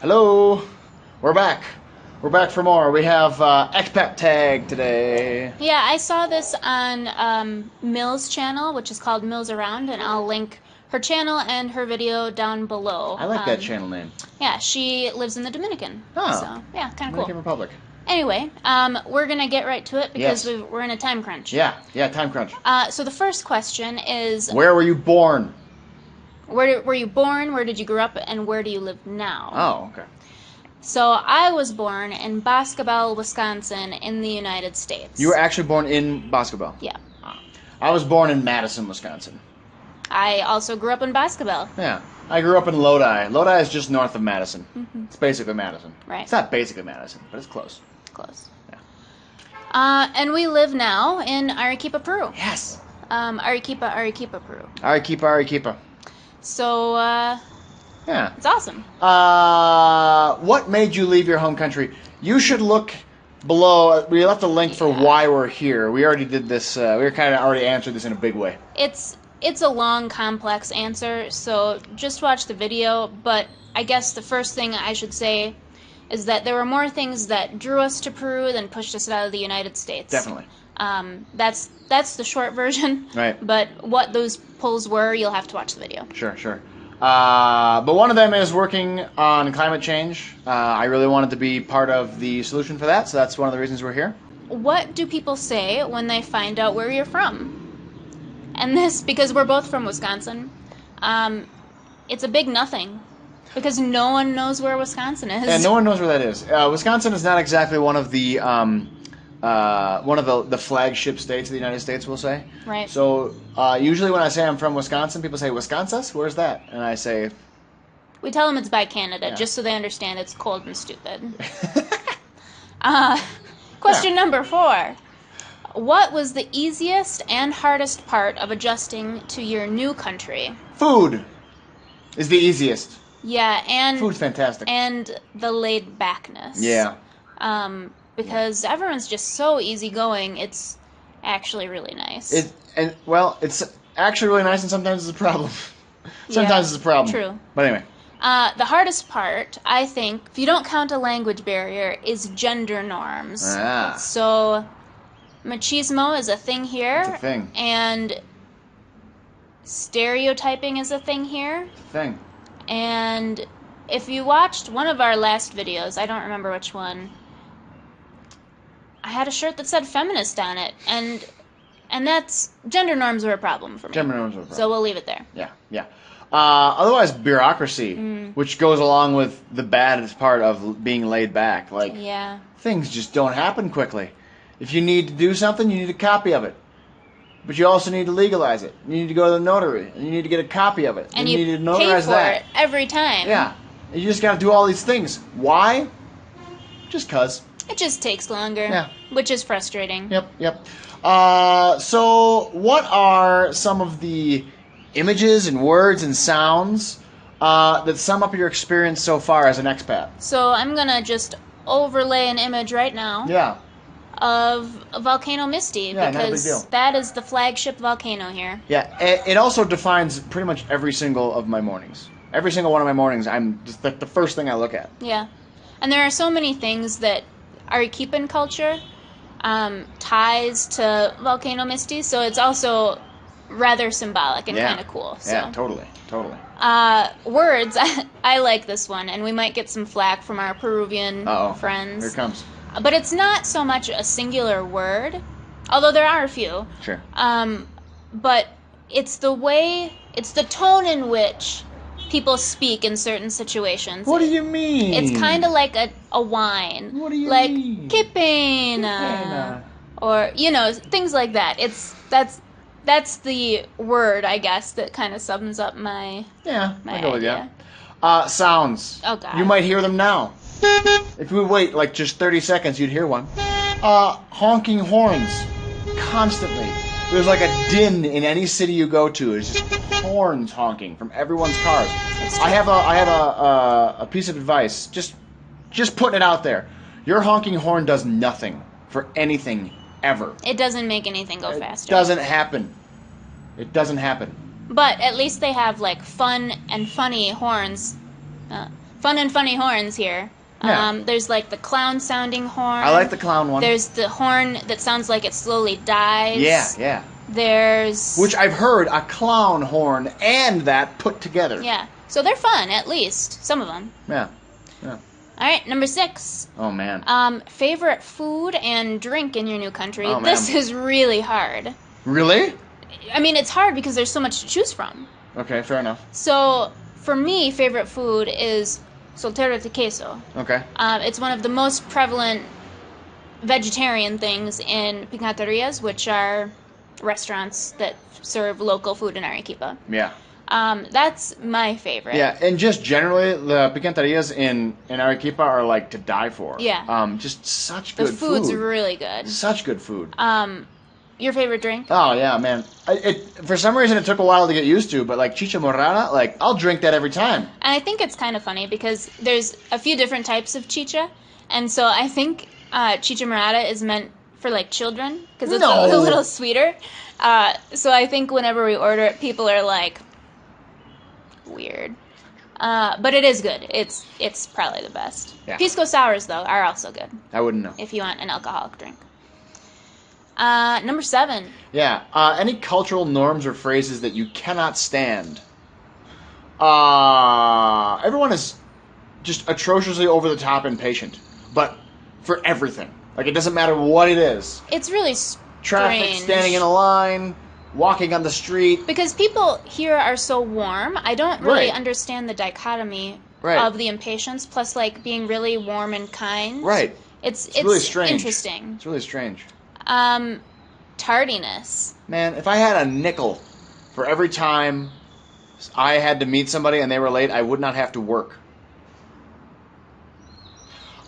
Hello, we're back. We're back for more. We have Expat Tag today. Yeah, I saw this on Mill's channel, which is called Mills Around, and I'll link her channel and her video down below. I like that channel name. Yeah, she lives in the Dominican. Oh. So, yeah, kind of cool. Dominican Republic. Anyway, we're going to get right to it because we're in a time crunch. Yeah, time crunch. So the first question is... Where were you born? Where were you born, where did you grow up, and where do you live now? Oh, okay. So I was born in Boscobel, Wisconsin, in the United States. You were actually born in Boscobel? Yeah. I was born in Madison, Wisconsin. I also grew up in Boscobel. Yeah. I grew up in Lodi. Lodi is just north of Madison. Mm-hmm. It's basically Madison. Right. It's not basically Madison, but it's close. Close. Yeah. And we live now in Arequipa, Peru. Yes. Arequipa, Peru. Arequipa. So, yeah. it's awesome. What made you leave your home country? You should look below. We left a link for why we're here. We already did this. We were kind of already answered this in a big way. It's a long, complex answer, so just watch the video. But I guess the first thing I should say is that there were more things that drew us to Peru than pushed us out of the United States. Definitely. That's the short version. Right. But what those pulls were, you'll have to watch the video. Sure. But one of them is working on climate change. I really wanted to be part of the solution for that, so that's one of the reasons we're here. What do people say when they find out where you're from? And this, because we're both from Wisconsin, it's a big nothing. Because no one knows where Wisconsin is. Yeah, no one knows where that is. Wisconsin is not exactly one of the flagship states of the United States, we'll say. Right. So usually when I say I'm from Wisconsin, people say, Wisconsin? Where's that? And I say... We tell them it's by Canada, just so they understand it's cold and stupid. Question number 4. What was the easiest and hardest part of adjusting to your new country? Food is the easiest. Yeah, and... Food's fantastic. And the laid-backness. Yeah. Because everyone's just so easygoing, it's actually really nice. It's actually really nice, and sometimes it's a problem. Sometimes it's a problem. True. But anyway. The hardest part, I think, if you don't count a language barrier, is gender norms. Ah. So, machismo is a thing here. It's a thing. And stereotyping is a thing here. It's a thing. And if you watched one of our last videos, I don't remember which one, I had a shirt that said feminist on it, and that's, gender norms were a problem for me. Gender norms were a problem. So we'll leave it there. Yeah. Otherwise, bureaucracy, which goes along with the baddest part of being laid back. Like, things just don't happen quickly. If you need to do something, you need a copy of it. But you also need to legalize it. You need to go to the notary, and you need to get a copy of it. And you need to notarize pay for it every time. Yeah. You just got to do all these things. Why? Just 'cause. It just takes longer. Yeah. Which is frustrating. Yep. So what are some of the images and words and sounds that sum up your experience so far as an expat? So I'm going to just overlay an image right now. Yeah. Of Volcano Misty, Yeah, not a big because deal. that is the flagship volcano here. Yeah, it also defines pretty much every single of my mornings. Every single one of my mornings, I'm just the first thing I look at. Yeah. And there are so many things that Arequipan culture ties to Volcano Misty, so it's also rather symbolic and kind of cool. So. Yeah, totally. Words, I like this one, and we might get some flack from our Peruvian friends. Here it comes. But it's not so much a singular word, although there are a few. Sure. But it's the tone in which people speak in certain situations. What do you mean? It's kind of like a wine. What do you mean? Like, que pena. Or, things like that. That's the word, I guess, that kind of sums up my I go with idea. you. Sounds. Oh, God. You might hear them now. If we wait like just 30 seconds, you'd hear one. Honking horns. Constantly. There's like a din in any city you go to. It's just horns honking from everyone's cars. I have a piece of advice. Just putting it out there. Your honking horn does nothing for anything ever. It doesn't make anything go faster. It doesn't happen. It doesn't happen. But at least they have like fun and funny horns. fun and funny horns here. Yeah. There's like the clown sounding horn. I like the clown one. There's the horn that sounds like it slowly dies. Yeah. There's... Which I've heard a clown horn and that put together. Yeah. So they're fun, at least. Some of them. Yeah. All right, number 6. Oh, man. Favorite food and drink in your new country. Oh, man. This is really hard. Really? I mean, it's hard because there's so much to choose from. Okay, fair enough. So, for me, favorite food is soltero de queso. Okay. It's one of the most prevalent vegetarian things in picanterias, which are restaurants that serve local food in Arequipa. Yeah. That's my favorite. Yeah, and just generally, the picanterias in Arequipa are like to die for. Yeah. Just such good food. The food's really good. Such good food. Your favorite drink? Oh, yeah, man. For some reason, it took a while to get used to, but like chicha morada, like, I'll drink that every time. And I think it's kind of funny because there's a few different types of chicha, and so I think chicha morada is meant for like children because it's a little sweeter. So I think whenever we order it, people are like, weird. But it is good. It's probably the best. Yeah. Pisco sours, though, are also good. I wouldn't know. If you want an alcoholic drink. Number 7. Yeah. Any cultural norms or phrases that you cannot stand? Everyone is just atrociously over the top impatient, but for everything. Like, it doesn't matter what it is. It's really strange. Traffic, standing in a line, walking on the street. Because people here are so warm, I don't really understand the dichotomy of the impatience, plus, like, being really warm and kind. Right. It's really strange. Interesting. It's really strange. Tardiness. Man, if I had a nickel for every time I had to meet somebody and they were late, I would not have to work.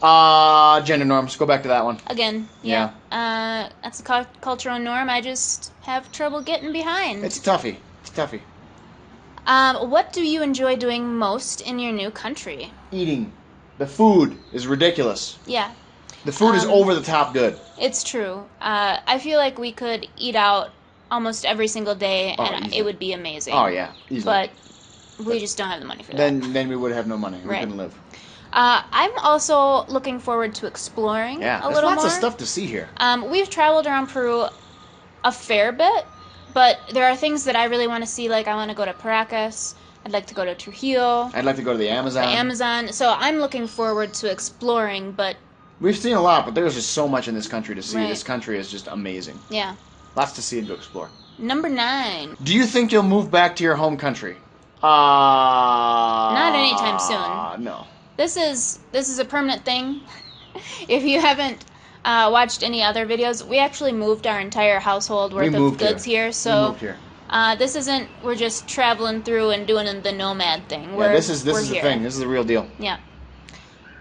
Gender norms. Go back to that one. Again, yeah. That's a cultural norm I just have trouble getting behind. It's toughy. What do you enjoy doing most in your new country? Eating. The food is ridiculous. Yeah. The food is over the top good. It's true. I feel like we could eat out almost every single day, and easily. It would be amazing. Oh, yeah. Easily. But we just don't have the money for that. Then we would have no money. We couldn't live. I'm also looking forward to exploring a little more. There's lots of stuff to see here. We've traveled around Peru a fair bit, but there are things that I really want to see. Like, I want to go to Paracas. I'd like to go to Trujillo. I'd like to go to the Amazon. So I'm looking forward to exploring, but... We've seen a lot, but there's just so much in this country to see. Right. This country is just amazing. Yeah. Lots to see and to explore. Number 9. Do you think you'll move back to your home country? Not anytime soon. No. This is a permanent thing. If you haven't watched any other videos, we actually moved our entire household worth of goods here. So we moved here. This isn't we're just traveling through and doing the nomad thing. This is the thing. This is the real deal. Yeah.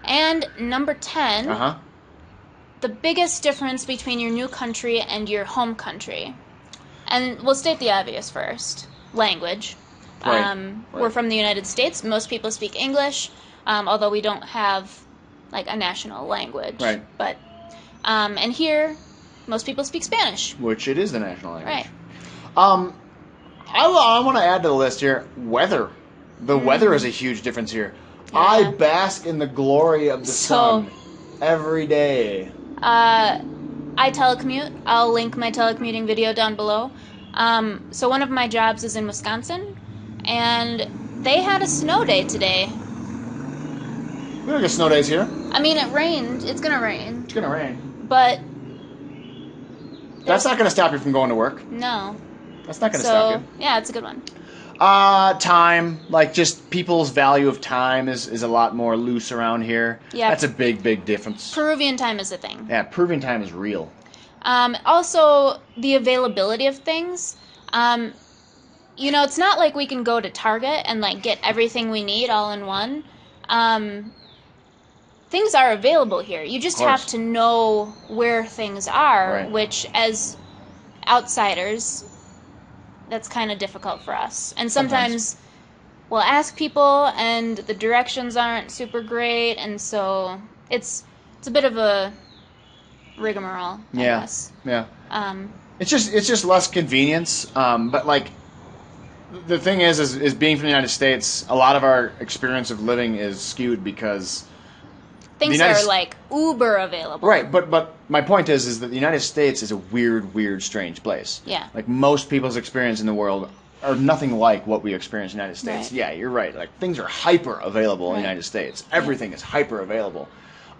And number 10. The biggest difference between your new country and your home country. And we'll state the obvious first. Language. Right. We're from the United States. Most people speak English. Although we don't have, like, a national language. Right. But, and here, most people speak Spanish. Which it is the national language. Right. I want to add to the list here, weather. The weather is a huge difference here. Yeah. I bask in the glory of the sun every day. I telecommute. I'll link my telecommuting video down below. So one of my jobs is in Wisconsin, and they had a snow day today. We don't get snow days here. I mean, it rained. It's gonna rain. It's gonna rain. But that's not gonna stop you from going to work. No. That's not gonna stop you. Yeah, it's a good one. Time, like, just people's value of time is a lot more loose around here. Yeah. That's a big difference. Peruvian time is a thing. Yeah, Peruvian time is real. Also, the availability of things. You know, it's not like we can go to Target and, like, get everything we need all in one. Things are available here. You just have to know where things are, which, as outsiders, that's kind of difficult for us. And sometimes we'll ask people, and the directions aren't super great, and so it's a bit of a rigmarole, I guess. Yeah. It's just less convenience, but, like, The thing is being from the United States, a lot of our experience of living is skewed because Things are like uber available. Right, but my point is that the United States is a weird, strange place. Yeah. Like most people's experience in the world are nothing like what we experience in the United States. Right. Yeah, you're right. Like things are hyper available in the United States. Everything is hyper available,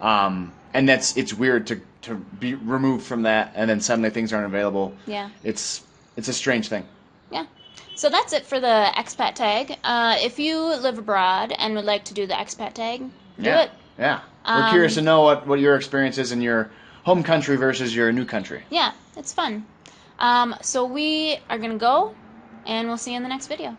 and it's weird to be removed from that, and then suddenly things aren't available. Yeah. It's a strange thing. Yeah. So that's it for the expat tag. If you live abroad and would like to do the expat tag, do it. Yeah. We're curious to know what your experience is in your home country versus your new country. Yeah, it's fun. So we are going to go, and we'll see you in the next video.